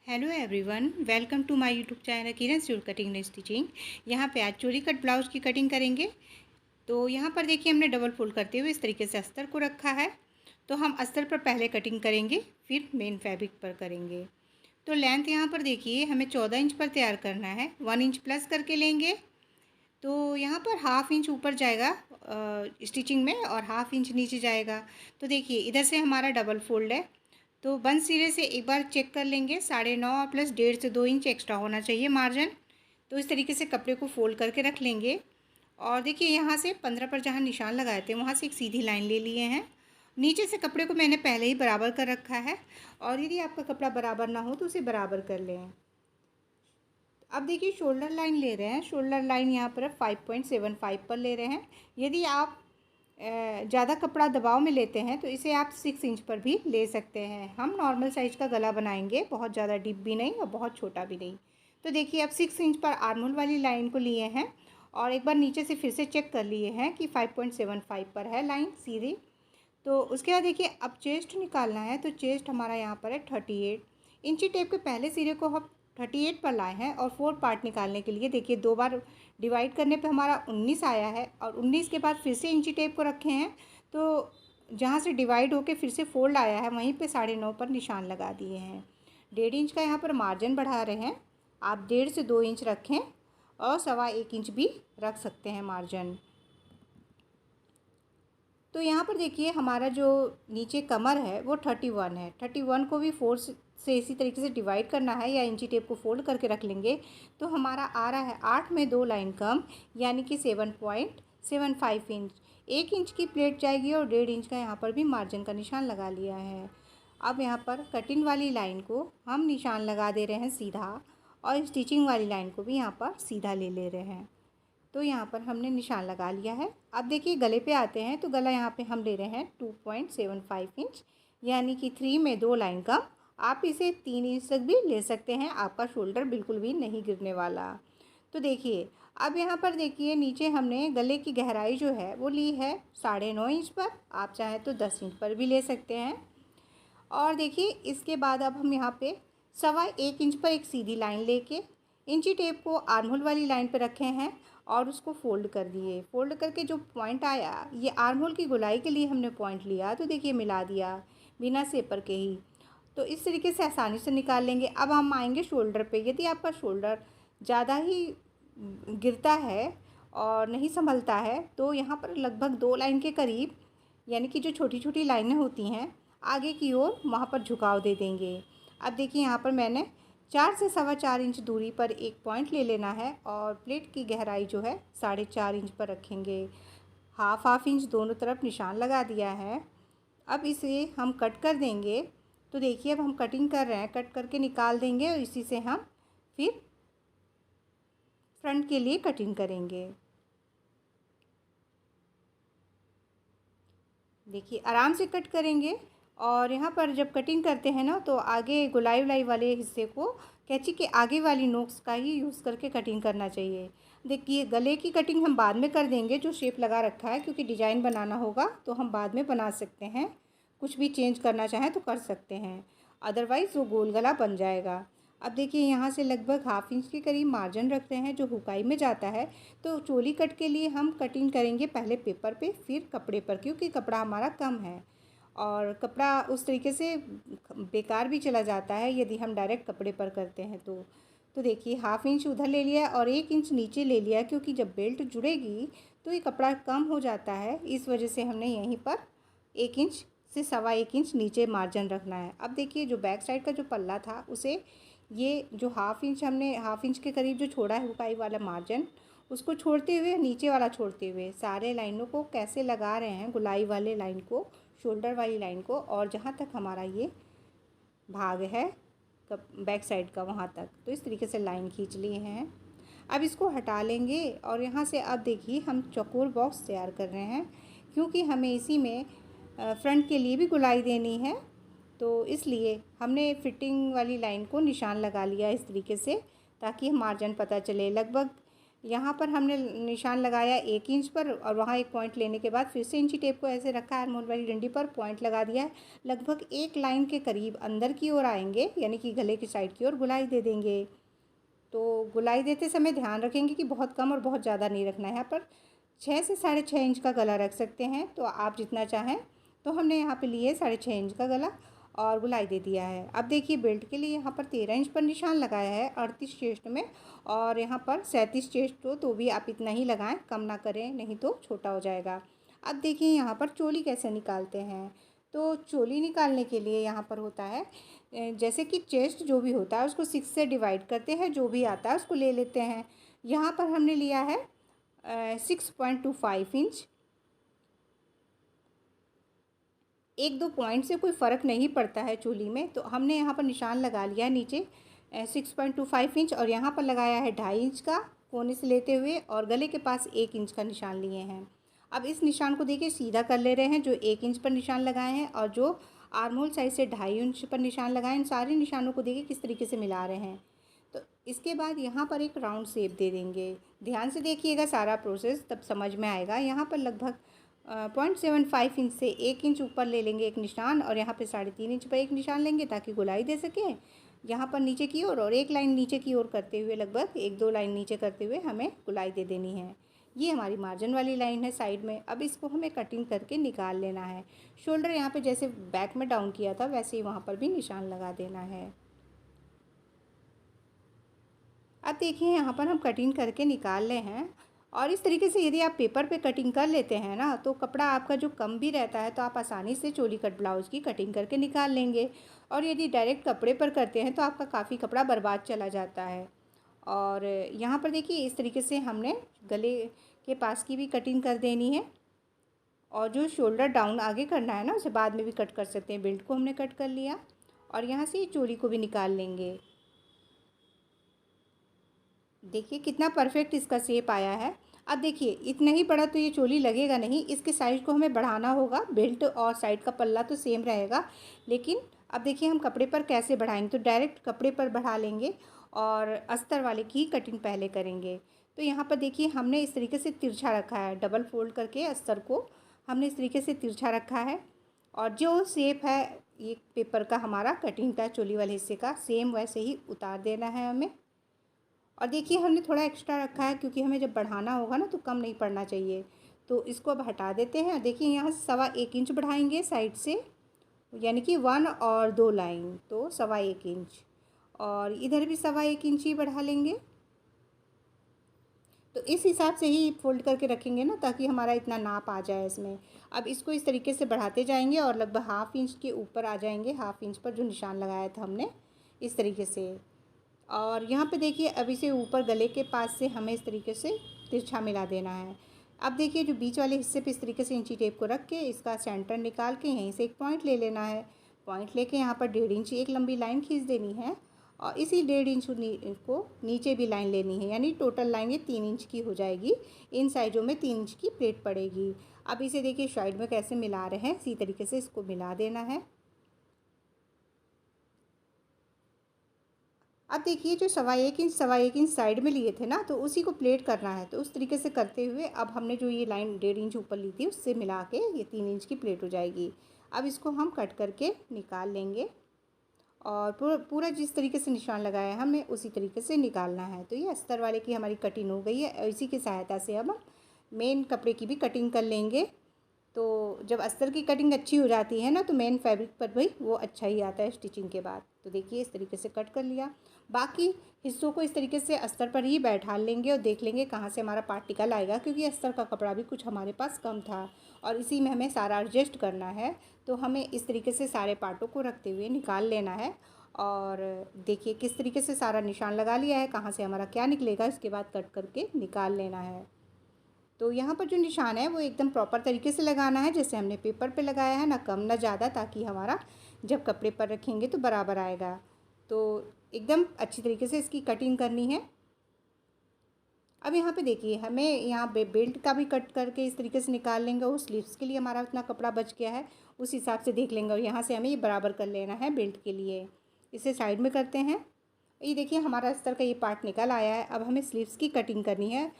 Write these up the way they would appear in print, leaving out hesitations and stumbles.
Hello everyone, welcome to my YouTube channel Kiran stool cutting and stitching. यहाँ पे आज choli cut blouse की cutting करेंगे। तो यहाँ पर देखिए हमने डबल फोल्ड करते हुए इस तरीके से अस्तर को रखा है। तो हम अस्तर पर पहले कटिंग करेंगे, फिर मेन फैब्रिक पर करेंगे। तो लेंथ यहाँ पर देखिए हमें 14 इंच पर तैयार करना है। 1 इंच प्लस करके लेंगे। तो यहाँ पर हाफ इंच ऊपर जाएगा स्टिचिंग में और हाफ इंच नीचे जाएगा। तो देखिए इधर से हमारा डबल फोल्ड है। तो बंद सिरे से एक बार चेक कर लेंगे, 9.5 प्लस 1.5 से 2 इंच एक्स्ट्रा होना चाहिए मार्जिन। तो इस तरीके से कपड़े को फोल्ड करके रख लेंगे। और देखिए यहाँ से 15 पर जहाँ निशान लगाए थे वहाँ से एक सीधी लाइन ले लिए हैं। नीचे से कपड़े को मैंने पहले ही बराबर कर रखा है, और यदि आपका कपड़ा बराबर ना हो तो उसे बराबर कर लें। अब देखिए शोल्डर लाइन ले रहे हैं। शोल्डर लाइन यहाँ पर 5.75 पर ले रहे हैं। यदि आप ज़्यादा कपड़ा दबाव में लेते हैं तो इसे आप 6 इंच पर भी ले सकते हैं। हम नॉर्मल साइज़ का गला बनाएंगे, बहुत ज़्यादा डीप भी नहीं और बहुत छोटा भी नहीं। तो देखिए अब 6 इंच पर आर्महोल वाली लाइन को लिए हैं और एक बार नीचे से फिर से चेक कर लिए हैं कि 5.75 पर है लाइन सीधी। तो उसके बाद देखिए अब चेस्ट निकालना है। तो चेस्ट हमारा यहाँ पर है 38 इंची। टेप के पहले सिरे को हम 38 पर लाए हैं और 4 पार्ट निकालने के लिए देखिए 2 बार डिवाइड करने पे हमारा 19 आया है, और 19 के बाद फिर से इंची टेप को रखे हैं। तो जहाँ से डिवाइड होके फिर से फोल्ड आया है वहीं पे 9.5 पर निशान लगा दिए हैं। 1.5 इंच का यहाँ पर मार्जिन बढ़ा रहे हैं। आप 1.5 से 2 इंच रखें और 1.25 इंच भी रख सकते हैं मार्जिन। तो यहाँ पर देखिए हमारा जो नीचे कमर है वो 31 है। 31 को भी 4 से इसी तरीके से डिवाइड करना है या इंची टेप को फोल्ड करके रख लेंगे। तो हमारा आ रहा है 8 में 2 लाइन कम, यानी कि 7.75 इंच। 1 इंच की प्लेट जाएगी और 1.5 इंच का यहाँ पर भी मार्जिन का निशान लगा लिया है। अब यहाँ पर कटिंग वाली लाइन को हम निशान लगा दे रहे हैं सीधा, और स्टिचिंग वाली लाइन को भी यहाँ पर सीधा ले ले रहे हैं। तो यहाँ पर हमने निशान लगा लिया है। अब देखिए गले पे आते हैं। तो गला यहाँ पे हम ले रहे हैं 2.75 इंच, यानी कि 3 में 2 लाइन कम। आप इसे 3 इंच तक भी ले सकते हैं, आपका शोल्डर बिल्कुल भी नहीं गिरने वाला। तो देखिए अब यहाँ पर देखिए नीचे हमने गले की गहराई जो है वो ली है 9.5 इंच पर। आप चाहें तो 10 इंच पर भी ले सकते हैं। और देखिए इसके बाद अब हम यहाँ पे 1.25 इंच पर एक सीधी लाइन लेके इंची टेप को आर्महोल वाली लाइन पर रखे हैं और उसको फोल्ड कर दिए। फोल्ड करके जो पॉइंट आया, ये आर्महोल की गोलाई के लिए हमने पॉइंट लिया। तो देखिए मिला दिया बिना सेपर के ही। तो इस तरीके से आसानी से निकाल लेंगे। अब हम आएंगे शोल्डर पे। यदि आपका शोल्डर ज़्यादा ही गिरता है और नहीं संभलता है तो यहाँ पर लगभग 2 लाइन के करीब, यानी कि जो छोटी छोटी लाइनें होती हैं आगे की ओर, वहाँ पर झुकाव दे देंगे। अब देखिए यहाँ पर मैंने 4 से 4.25 इंच दूरी पर एक पॉइंट ले लेना है और प्लेट की गहराई जो है 4.5 इंच पर रखेंगे। हाफ इंच दोनों तरफ निशान लगा दिया है। अब इसे हम कट कर देंगे। तो देखिए अब हम कटिंग कर रहे हैं, कट करके निकाल देंगे और इसी से हम फिर फ्रंट के लिए कटिंग करेंगे। देखिए आराम से कट करेंगे। और यहाँ पर जब कटिंग करते हैं ना, तो आगे गुलाई उलाई वाले हिस्से को कैंची के आगे वाली नोक्स का ही यूज़ करके कटिंग करना चाहिए। देखिए गले की कटिंग हम बाद में कर देंगे, जो शेप लगा रखा है, क्योंकि डिज़ाइन बनाना होगा तो हम बाद में बना सकते हैं। कुछ भी चेंज करना चाहें तो कर सकते हैं, अदरवाइज़ वो गोल गला बन जाएगा। अब देखिए यहाँ से लगभग हाफ इंच के करीब मार्जिन रखते हैं जो हुकाई में जाता है। तो चोली कट के लिए हम कटिंग करेंगे पहले पेपर पे, फिर कपड़े पर, क्योंकि कपड़ा हमारा कम है और कपड़ा उस तरीके से बेकार भी चला जाता है यदि हम डायरेक्ट कपड़े पर करते हैं तो देखिए हाफ इंच उधर ले लिया और 1 इंच नीचे ले लिया, क्योंकि जब बेल्ट जुड़ेगी तो ये कपड़ा कम हो जाता है। इस वजह से हमने यहीं पर 1 इंच से 1.25 इंच नीचे मार्जिन रखना है। अब देखिए जो बैक साइड का जो पल्ला था उसे, ये जो हाफ इंच के करीब जो छोड़ा है हुकाई वाला मार्जिन, उसको छोड़ते हुए, नीचे वाला छोड़ते हुए सारे लाइनों को कैसे लगा रहे हैं, गुलाई वाले लाइन को, शोल्डर वाली लाइन को, और जहाँ तक हमारा ये भाग है बैक साइड का वहाँ तक। तो इस तरीके से लाइन खींच लिए हैं। अब इसको हटा लेंगे और यहाँ से अब देखिए हम चौकोर बॉक्स तैयार कर रहे हैं, क्योंकि हमें इसी में फ्रंट के लिए भी गुलाई देनी है। तो इसलिए हमने फिटिंग वाली लाइन को निशान लगा लिया इस तरीके से, ताकि मार्जिन पता चले। लगभग यहाँ पर हमने निशान लगाया 1 इंच पर और वहाँ एक पॉइंट लेने के बाद फिर से इंची टेप को ऐसे रखा है आर्म होल वाली डंडी पर, पॉइंट लगा दिया है। लगभग एक लाइन के करीब अंदर की ओर आएंगे, यानी कि गले की साइड की ओर गुलाई दे देंगे। तो गुलाई देते समय ध्यान रखेंगे कि बहुत कम और बहुत ज़्यादा नहीं रखना है। यहाँ पर 6 से 6.5 इंच का गला रख सकते हैं, तो आप जितना चाहें। तो हमने यहाँ पे लिए 6.5 इंच का गला और गुलाई दे दिया है। अब देखिए बेल्ट के लिए यहाँ पर 13 इंच पर निशान लगाया है 38 चेस्ट में, और यहाँ पर 37 चेस्ट हो तो भी आप इतना ही लगाएं, कम ना करें, नहीं तो छोटा हो जाएगा। अब देखिए यहाँ पर चोली कैसे निकालते हैं। तो चोली निकालने के लिए यहाँ पर होता है जैसे कि चेस्ट जो भी होता है उसको 6 से डिवाइड करते हैं, जो भी आता है उसको ले लेते हैं। यहाँ पर हमने लिया है 6.25 इंच। 1-2 पॉइंट से कोई फ़र्क नहीं पड़ता है चोली में, तो हमने यहाँ पर निशान लगा लिया है नीचे 6.25 इंच, और यहाँ पर लगाया है 2.5 इंच का कोने से लेते हुए, और गले के पास 1 इंच का निशान लिए हैं। अब इस निशान को देखिए सीधा कर ले रहे हैं, जो 1 इंच पर निशान लगाए हैं और जो आर्म होल साइड से 2.5 इंच पर निशान लगाए, इन सारे निशानों को देखिए किस तरीके से मिला रहे हैं। तो इसके बाद यहाँ पर एक राउंड शेप दे देंगे। ध्यान से देखिएगा सारा प्रोसेस, तब समझ में आएगा। यहाँ पर लगभग 0.75 इंच से 1 इंच ऊपर ले लेंगे एक निशान, और यहाँ पे 3.5 इंच पर एक निशान लेंगे ताकि गोलाई दे सके यहाँ पर नीचे की ओर, और एक लाइन नीचे की ओर करते हुए, लगभग 1-2 लाइन नीचे करते हुए हमें गोलाई दे देनी है। ये हमारी मार्जिन वाली लाइन है साइड में। अब इसको हमें कटिंग करके निकाल लेना है। शोल्डर यहाँ पे जैसे बैक में डाउन किया था वैसे ही वहाँ पर भी निशान लगा देना है। अब देखिए यहाँ पर हम कटिंग करके निकाल ले हैं, और इस तरीके से यदि आप पेपर पे कटिंग कर लेते हैं ना, तो कपड़ा आपका जो कम भी रहता है तो आप आसानी से चोली कट ब्लाउज़ की कटिंग करके निकाल लेंगे। और यदि डायरेक्ट कपड़े पर करते हैं तो आपका काफ़ी कपड़ा बर्बाद चला जाता है। और यहाँ पर देखिए इस तरीके से हमने गले के पास की भी कटिंग कर देनी है, और जो शोल्डर डाउन आगे करना है ना उसे बाद में भी कट कर सकते हैं। बेल्ट को हमने कट कर लिया, और यहाँ से चोली को भी निकाल लेंगे। देखिए कितना परफेक्ट इसका शेप आया है। अब देखिए इतना ही बड़ा तो ये चोली लगेगा नहीं, इसके साइज़ को हमें बढ़ाना होगा। बेल्ट और साइड का पल्ला तो सेम रहेगा, लेकिन अब देखिए हम कपड़े पर कैसे बढ़ाएंगे। तो डायरेक्ट कपड़े पर बढ़ा लेंगे और अस्तर वाले की कटिंग पहले करेंगे। तो यहाँ पर देखिए हमने इस तरीके से तिरछा रखा है, डबल फोल्ड करके अस्तर को हमने इस तरीके से तिरछा रखा है, और जो शेप है ये पेपर का हमारा कटिंग का चोली वाले हिस्से का, सेम वैसे ही उतार देना है हमें। और देखिए हमने थोड़ा एक्स्ट्रा रखा है क्योंकि हमें जब बढ़ाना होगा ना तो कम नहीं पड़ना चाहिए। तो इसको अब हटा देते हैं। देखिए यहाँ से 1.25 इंच बढ़ाएंगे साइड से, यानी कि 1 और 2 लाइन, तो 1.25 इंच, और इधर भी 1.25 इंच ही बढ़ा लेंगे। तो इस हिसाब से ही फोल्ड करके रखेंगे ना, ताकि हमारा इतना नाप आ जाए इसमें। अब इसको इस तरीके से बढ़ाते जाएंगे और लगभग 1/2 इंच के ऊपर आ जाएंगे, 1/2 इंच पर जो निशान लगाया था हमने, इस तरीके से। और यहाँ पे देखिए अब इसे ऊपर गले के पास से हमें इस तरीके से तिरछा मिला देना है। अब देखिए जो बीच वाले हिस्से पे इस तरीके से इंची टेप को रख के इसका सेंटर निकाल के यहीं से एक पॉइंट ले लेना है। पॉइंट लेके यहाँ पर 1.5 इंच एक लंबी लाइन खींच देनी है, और इसी 1.5 इंच को नीचे भी लाइन लेनी है, यानी टोटल लाइन ये 3 इंच की हो जाएगी। इन साइडों में 3 इंच की प्लेट पड़ेगी। अब इसे देखिए साइड में कैसे मिला रहे हैं, इसी तरीके से इसको मिला देना है। अब देखिए जो 1.25 इंच साइड में लिए थे ना, तो उसी को प्लेट करना है। तो उस तरीके से करते हुए अब हमने जो ये लाइन 1.5 इंच ऊपर ली थी उससे मिला के ये 3 इंच की प्लेट हो जाएगी। अब इसको हम कट करके निकाल लेंगे, और पूरा जिस तरीके से निशान लगाया है हमें उसी तरीके से निकालना है। तो ये अस्तर वाले की हमारी कटिंग हो गई है। इसी की सहायता से हम मेन कपड़े की भी कटिंग कर लेंगे। तो जब अस्तर की कटिंग अच्छी हो जाती है ना, तो मेन फैब्रिक पर भी वो अच्छा ही आता है स्टिचिंग के बाद। तो देखिए इस तरीके से कट कर लिया। बाकी हिस्सों को इस तरीके से अस्तर पर ही बैठा लेंगे और देख लेंगे कहाँ से हमारा पार्टिकल आएगा, क्योंकि अस्तर का कपड़ा भी कुछ हमारे पास कम था और इसी में हमें सारा एडजस्ट करना है। तो हमें इस तरीके से सारे पार्टों को रखते हुए निकाल लेना है। और देखिए किस तरीके से सारा निशान लगा लिया है, कहाँ से हमारा क्या निकलेगा, इसके बाद कट करके निकाल लेना है। तो यहाँ पर जो निशान है वो एकदम प्रॉपर तरीके से लगाना है, जैसे हमने पेपर पे लगाया है, ना कम ना ज़्यादा, ताकि हमारा जब कपड़े पर रखेंगे तो बराबर आएगा। तो एकदम अच्छी तरीके से इसकी कटिंग करनी है। अब यहाँ पे देखिए हमें यहाँ बेल्ट का भी कट करके इस तरीके से निकाल लेंगे। वो स्लीव्स के लिए हमारा उतना कपड़ा बच गया है उस हिसाब से देख लेंगे, और यहाँ से हमें ये बराबर कर लेना है बेल्ट के लिए। इसे साइड में करते हैं। ये देखिए हमारा अस्तर का ये पार्ट निकल आया है। अब हमें स्लीव्स की कटिंग करनी है,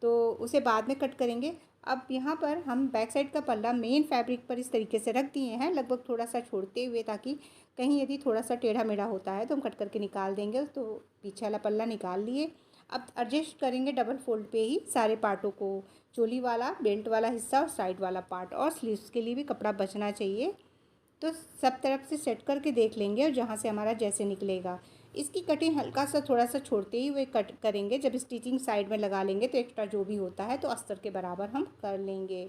तो उसे बाद में कट करेंगे। अब यहाँ पर हम बैक साइड का पल्ला मेन फैब्रिक पर इस तरीके से रख दिए हैं, लगभग थोड़ा सा छोड़ते हुए, ताकि कहीं यदि थोड़ा सा टेढ़ा मेढ़ा होता है तो हम कट करके निकाल देंगे। तो पीछे वाला पल्ला निकाल लिए। अब एडजस्ट करेंगे डबल फोल्ड पे ही सारे पार्टों को, चोली वाला, बेल्ट वाला हिस्सा और साइड वाला पार्ट, और स्लीव्स के लिए भी कपड़ा बचना चाहिए। तो सब तरफ से सेट करके देख लेंगे, और जहाँ से हमारा जैसे निकलेगा इसकी कटिंग हल्का सा थोड़ा सा छोड़ते ही हुए कट करेंगे। जब स्टिचिंग साइड में लगा लेंगे तो एक्स्ट्रा जो भी होता है तो अस्तर के बराबर हम कर लेंगे।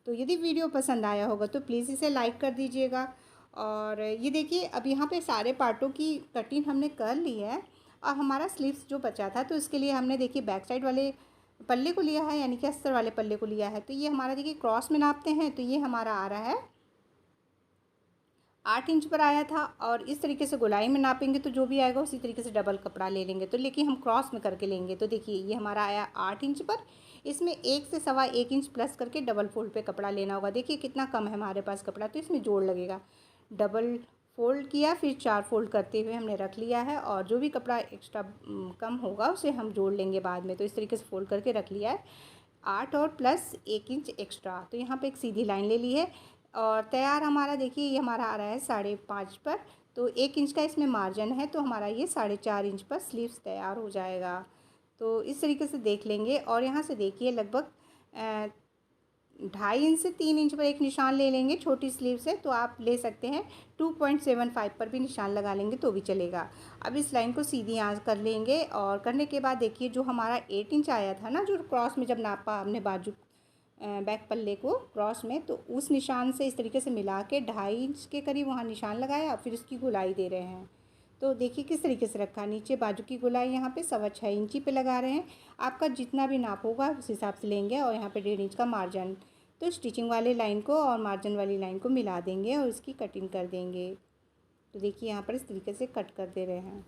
तो यदि वीडियो पसंद आया होगा तो प्लीज़ इसे लाइक कर दीजिएगा। और ये देखिए अब यहाँ पे सारे पार्टों की कटिंग हमने कर ली है। और हमारा स्लीव्स जो बचा था तो इसके लिए हमने देखिए बैक साइड वाले पल्ले को लिया है, यानी कि अस्तर वाले पल्ले को लिया है। तो ये हमारा देखिए क्रॉस में नापते हैं तो ये हमारा आ रहा है 8 इंच पर आया था। और इस तरीके से गोलाई में नापेंगे तो जो भी आएगा उसी तरीके से डबल कपड़ा ले लेंगे। तो लेकिन हम क्रॉस में करके लेंगे। तो देखिए ये हमारा आया 8 इंच पर, इसमें 1 से 1.25 इंच प्लस करके डबल फोल्ड पे कपड़ा लेना होगा। देखिए कितना कम है हमारे पास कपड़ा, तो इसमें जोड़ लगेगा। डबल फोल्ड किया, फिर 4 फोल्ड करते हुए हमने रख लिया है, और जो भी कपड़ा एक्स्ट्रा कम होगा उसे हम जोड़ लेंगे बाद में। तो इस तरीके से फोल्ड करके रख लिया है, 8 और प्लस 1 इंच एक्स्ट्रा। तो यहाँ पे एक सीधी लाइन ले ली है, और तैयार हमारा देखिए ये हमारा आ रहा है 5.5 पर। तो 1 इंच का इसमें मार्जिन है, तो हमारा ये 4.5 इंच पर स्लीव्स तैयार हो जाएगा। तो इस तरीके से देख लेंगे। और यहाँ से देखिए लगभग 2.5 इंच से 3 इंच पर एक निशान ले लेंगे। छोटी स्लीव से तो आप ले सकते हैं 2.75 पर भी निशान लगा लेंगे तो भी चलेगा। अब इस लाइन को सीधी यहाँ कर लेंगे, और करने के बाद देखिए जो हमारा 8 इंच आया था ना, जो क्रॉस में जब नापा हमने बाजू बैक पल्ले को क्रॉस में, तो उस निशान से इस तरीके से मिला के 2.5 इंच के करीब वहाँ निशान लगाया। फिर उसकी गोलाई दे रहे हैं। तो देखिए किस तरीके से रखा, नीचे बाजू की गोलाई यहाँ पे 6.25 इंची पे लगा रहे हैं। आपका जितना भी नाप होगा उस हिसाब से लेंगे। और यहाँ पे 1.5 इंच का मार्जिन, तो स्टिचिंग वाले लाइन को और मार्जिन वाली लाइन को मिला देंगे और इसकी कटिंग कर देंगे। तो देखिए यहाँ पर इस तरीके से कट कर दे रहे हैं।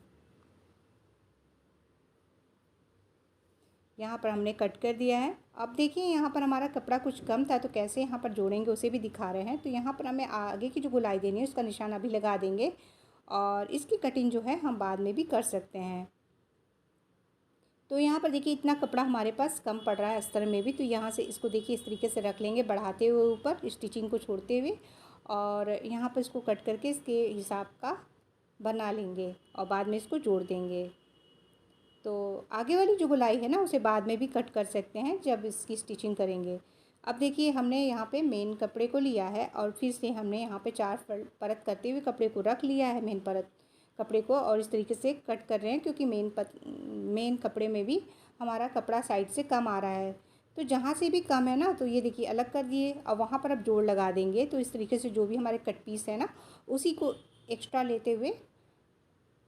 यहाँ पर हमने कट कर दिया है। अब देखिए यहाँ पर हमारा कपड़ा कुछ कम था, तो कैसे यहाँ पर जोड़ेंगे उसे भी दिखा रहे हैं। तो यहाँ पर हमें आगे की जो गोलाई देनी है उसका निशान अभी लगा देंगे, और इसकी कटिंग जो है हम बाद में भी कर सकते हैं। तो यहाँ पर देखिए इतना कपड़ा हमारे पास कम पड़ रहा है अस्तर में भी, तो यहाँ से इसको देखिए इस तरीके से रख लेंगे, बढ़ाते हुए ऊपर स्टिचिंग को छोड़ते हुए, और यहाँ पर इसको कट करके इसके हिसाब का बना लेंगे और बाद में इसको जोड़ देंगे। तो आगे वाली जो गोलाई है ना उसे बाद में भी कट कर सकते हैं जब इसकी स्टिचिंग करेंगे। अब देखिए हमने यहाँ पे मेन कपड़े को लिया है, और फिर से हमने यहाँ पे 4 परत करते हुए कपड़े को रख लिया है, मेन परत कपड़े को, और इस तरीके से कट कर रहे हैं, क्योंकि मेन कपड़े में भी हमारा कपड़ा साइड से कम आ रहा है। तो जहाँ से भी कम है ना, तो ये देखिए अलग कर दिए, और वहाँ पर अब जोड़ लगा देंगे। तो इस तरीके से जो भी हमारे कट पीस है ना उसी को एक्स्ट्रा लेते हुए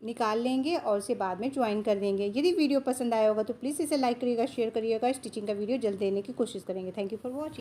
निकाल लेंगे और उसे बाद में ज्वाइन कर देंगे। यदि वीडियो पसंद आया होगा तो प्लीज़ इसे लाइक करिएगा, शेयर करिएगा। स्टिचिंग का वीडियो जल्द देने की कोशिश करेंगे। Thank you for watching.